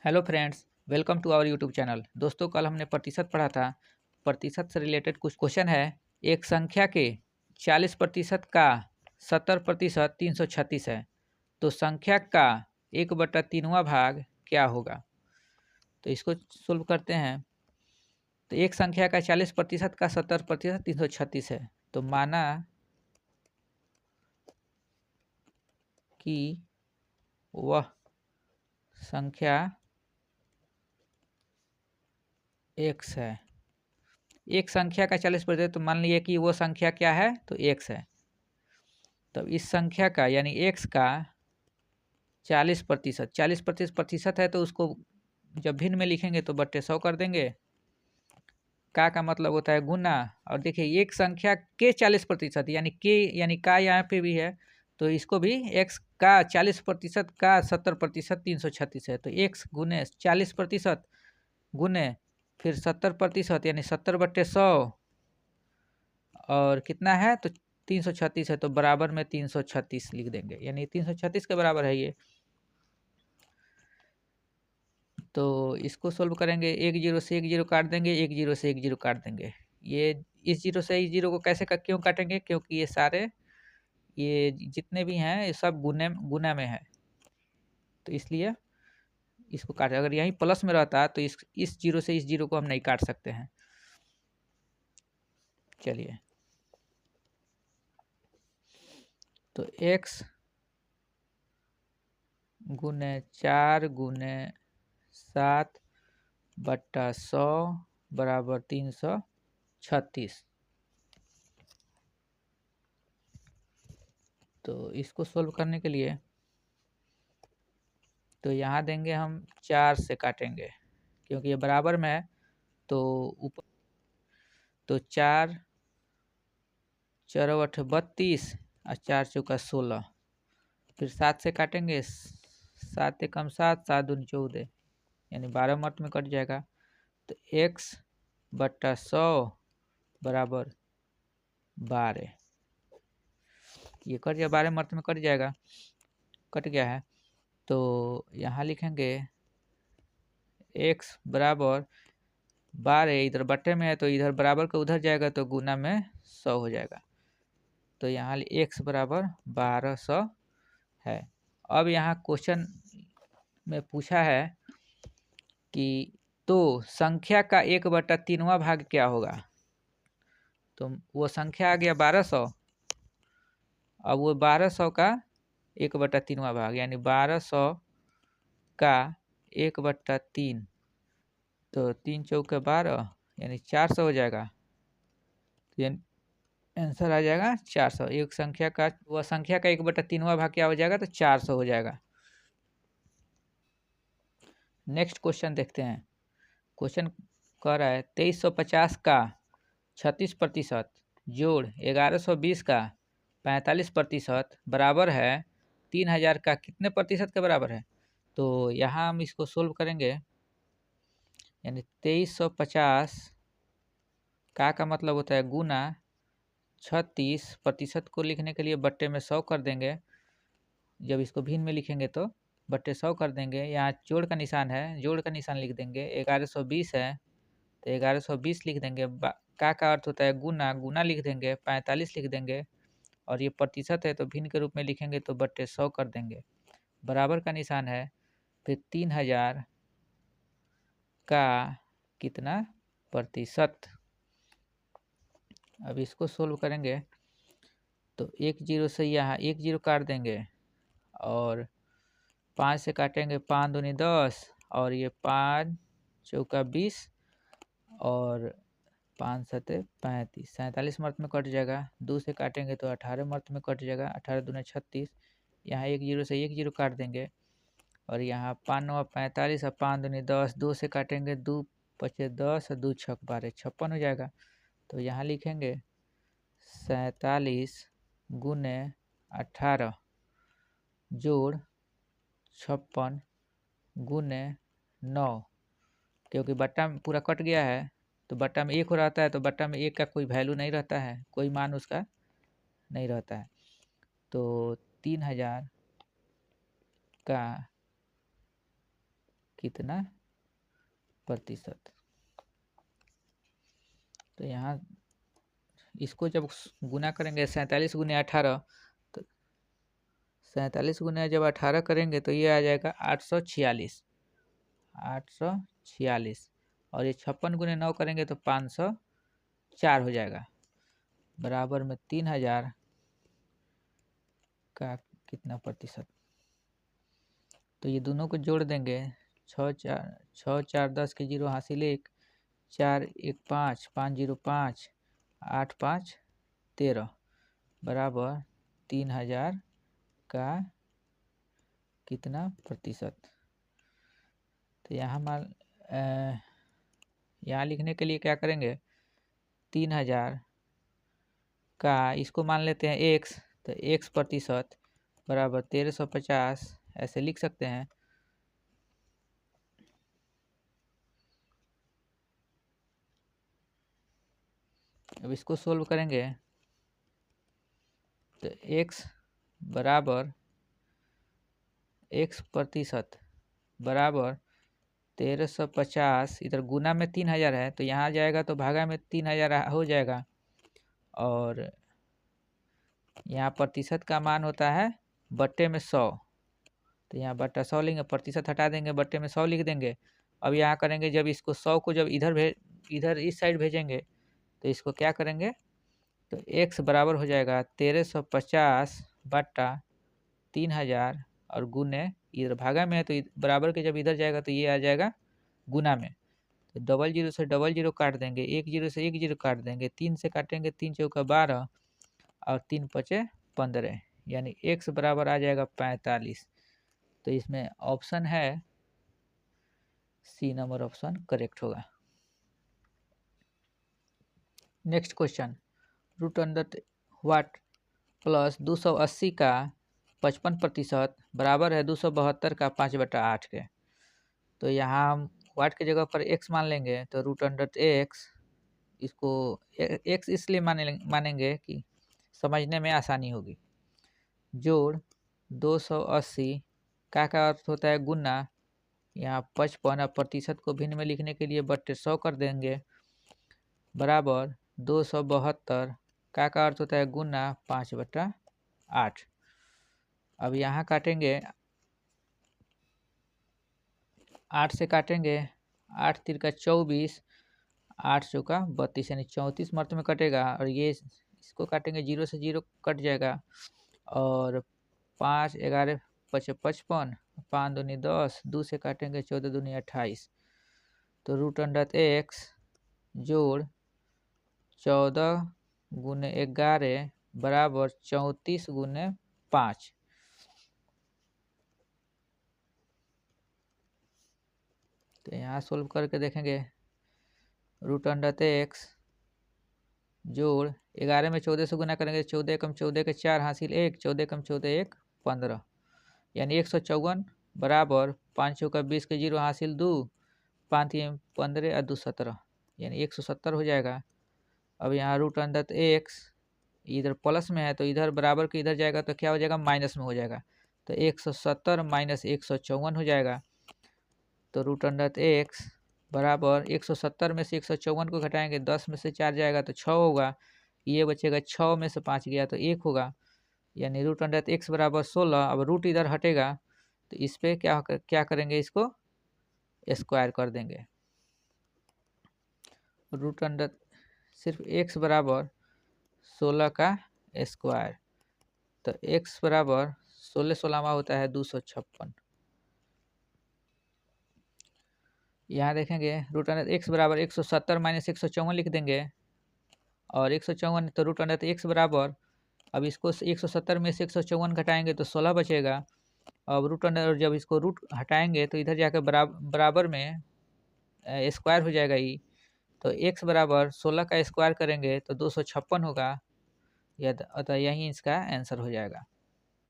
Hello friends, welcome to our YouTube channel. दोस्तों, कल हमने प्रतिशत पढ़ा था। प्रतिशत से रिलेटेड कुछ क्वेश्चन है। एक संख्या के 40% का 70% 336 है, तो संख्या का 1/3वां भाग क्या होगा? तो इसको सोल्व करते हैं। तो एक संख्या का 40% का 70% 336 है, तो माना कि वह संख्या x है। एक संख्या का 40%, तो मान लीजिए कि वो संख्या क्या है, तो x है। तब इस संख्या का यानी x का 40% 40% है, तो उसको जब भिन्न में लिखेंगे तो बट्टे 100 कर देंगे। का मतलब होता है गुना। और देखिए, एक संख्या के 40% यानी के यानी का यहाँ पे भी है, तो इसको भी x का 40% का 70% 336 है, तो x गुने 40% गुने फिर 70% यानी 70/100 और कितना है, तो 336 है, तो बराबर में 336 लिख देंगे, यानी 336 के बराबर है ये। तो इसको सोल्व करेंगे। एक जीरो से एक जीरो काट देंगे, एक जीरो से एक जीरो काट देंगे। ये इस जीरो से इस जीरो को कैसे क्यों काटेंगे? क्योंकि ये सारे ये जितने भी हैं ये सब गुना में है, तो इसलिए इसको काटे। अगर यहीं प्लस में रहता तो इस जीरो से इस जीरो को हम नहीं काट सकते हैं। चलिए, तो x गुने 4 गुने 7/100 बराबर 336। तो इसको सोल्व करने के लिए तो यहाँ देंगे हम 4 से काटेंगे, क्योंकि ये बराबर में है। तो ऊपर तो 4 4 32 और 4 चौका 16। फिर 7 से काटेंगे, 7 एकम 7 7 दूनी 14, यानी 12 मत में कट जाएगा। तो x/100 बराबर 12। ये कट जाए, 12 मत में कट जाएगा, कट गया है। तो यहाँ लिखेंगे x बराबर 12, इधर बट्टे में है तो इधर बराबर का उधर जाएगा, तो गुना में 100 हो जाएगा। तो यहाँ x बराबर 1200 है। अब यहाँ क्वेश्चन में पूछा है कि तो संख्या का 1/3वां भाग क्या होगा? तो वो संख्या आ गया 1200। अब वो 1200 का 1/3वां भाग यानी 1200 का 1/3, तो 3 चौके 12 यानी 400 हो जाएगा। तो आंसर आ जाएगा 400। एक संख्या का वह संख्या का 1/3वां भाग क्या हो जाएगा, तो 400 हो जाएगा। नेक्स्ट क्वेश्चन देखते हैं। क्वेश्चन कह रहा है 2350 का 36% जोड़ 1120 का 45% बराबर है 3000 का कितने प्रतिशत के बराबर है? तो यहाँ हम इसको सोल्व करेंगे। यानी 2350 का मतलब होता है गुना 36% को लिखने के लिए बट्टे में 100 कर देंगे। जब इसको भिन्न में लिखेंगे तो बट्टे 100 कर देंगे। यहाँ जोड़ का निशान है, जोड़ का निशान लिख देंगे। 1120 है तो 1120 लिख देंगे। का अर्थ होता है गुना, गुना लिख देंगे। 45 लिख देंगे, और ये प्रतिशत है तो भिन्न के रूप में लिखेंगे तो बट्टे 100 कर देंगे। बराबर का निशान है, फिर 3000 का कितना प्रतिशत। अब इसको सोल्व करेंगे तो एक जीरो से यहाँ एक जीरो काट देंगे, और 5 से काटेंगे, 5 दूनी 10, और ये 5 चौका 20, और 5 सते 35, 47 मर्त में कट जाएगा। 2 से काटेंगे तो 18 मर्त में कट जाएगा। 18 दूने 36, यहाँ एक जीरो से एक जीरो काट देंगे, और यहाँ 5 9 45 और 5 दूनी 10, 2 से काटेंगे, 2 पचे 10 और 2 छक 12 56 हो जाएगा। तो यहाँ लिखेंगे 47 गुने 18 जोड़ 56 गुने 9, क्योंकि बट्टा में पूरा कट गया है तो बट्टा में 1 हो रहता है, तो बट्टा में 1 का कोई वैल्यू नहीं रहता है, कोई मान उसका नहीं रहता है। तो 3000 का कितना प्रतिशत। तो यहाँ इसको जब गुना करेंगे 47 गुने 18, तो 47 गुने जब 18 करेंगे तो ये आ जाएगा 846, 846। और ये 56 गुने 9 करेंगे तो 504 हो जाएगा, बराबर में 3000 का कितना प्रतिशत। तो ये दोनों को जोड़ देंगे, 6 4 10 के 0 हासिल 1, 4 1 5 5 0 5 8 5 13, बराबर 3000 का कितना प्रतिशत। तो यहाँ लिखने के लिए क्या करेंगे, 3000 का इसको मान लेते हैं x, तो x प्रतिशत बराबर 1350 ऐसे लिख सकते हैं। अब इसको सोल्व करेंगे तो x बराबर x प्रतिशत बराबर 1350, इधर गुना में 3000 है तो यहाँ जाएगा तो भागा में 3000 हो जाएगा, और यहाँ प्रतिशत का मान होता है बट्टे में 100, तो यहाँ बट्टा 100 लेंगे, प्रतिशत हटा देंगे, बट्टे में 100 लिख देंगे। अब यहाँ करेंगे, जब इसको 100 को जब इधर इस साइड भेजेंगे तो इसको क्या करेंगे, तो x बराबर हो जाएगा 1350 बट्टा 3000 और गुने, इधर भागा में है तो बराबर के जब इधर जाएगा तो ये आ जाएगा गुना में। तो 00 से 00 काट देंगे, 10 से 10 काट देंगे, 3 से काटेंगे, 3 चौका 12 और 3 पचे 15, यानी x बराबर आ जाएगा 45। तो इसमें ऑप्शन है सी नंबर ऑप्शन करेक्ट होगा। नेक्स्ट क्वेश्चन, रूट अंडर वाट प्लस 280 का 55% बराबर है 272 का 5/8 के। तो यहाँ हम वाट की जगह पर x मान लेंगे, तो रूट अंडर x, इसको x इसलिए मानेंगे कि समझने में आसानी होगी। जोड़ 280 का अर्थ होता है गुना, यहाँ 55 और प्रतिशत को भिन्न में लिखने के लिए बट्टे 100 कर देंगे, बराबर 272 का अर्थ होता है गुना 5/8। अब यहाँ काटेंगे, 8 से काटेंगे, 8 तिरका 24, 8 चौका 32, यानी 34 मर्त में कटेगा, और ये इसको काटेंगे 0 से 0 कट जाएगा, और 5 11 55, 5 दूनी 10, 2 से काटेंगे 14 दूनी 28। तो रूट अंडर x जोड़ 14 गुने 11 बराबर 34 गुने 5। तो यहाँ सोल्व करके देखेंगे, रूट अंडर x जोड़ 11 में 14 से गुना करेंगे, 14 कम 14 के 4 हासिल 1, 14 कम 14 1 15, यानी 154 बराबर 5 चौका 20 के 0 हासिल 2, 5 15 और 2 17, यानी 170 हो जाएगा। अब यहाँ रूट अंडर x इधर प्लस में है तो इधर बराबर के इधर जाएगा तो क्या हो जाएगा, माइनस में हो जाएगा, तो 170 माइनस 154 हो जाएगा। तो रूट अंडर x बराबर 170 में से 154 को घटाएंगे, 10 में से 4 जाएगा तो 6 होगा, ये बचेगा 6 में से 5 गया तो 1 होगा, यानी रूट अंडर x बराबर 16। अब रूट इधर हटेगा तो इस पर क्या करेंगे, इसको स्क्वायर कर देंगे। रूट अंडर सिर्फ x बराबर 16 का स्क्वायर, तो x बराबर 16 16वां होता है 256। यहाँ देखेंगे रूट अंडर x बराबर 170 माइनस 154 लिख देंगे, और 154 तो रूट अंडर x बराबर, अब इसको 170 में से 154 घटाएंगे तो 16 बचेगा। अब रूट अंडर जब इसको रूट हटाएंगे तो इधर जाकर बराबर में स्क्वायर हो जाएगा ही, तो x बराबर 16 का स्क्वायर करेंगे तो 256 होगा, अतः यही इसका आंसर हो जाएगा।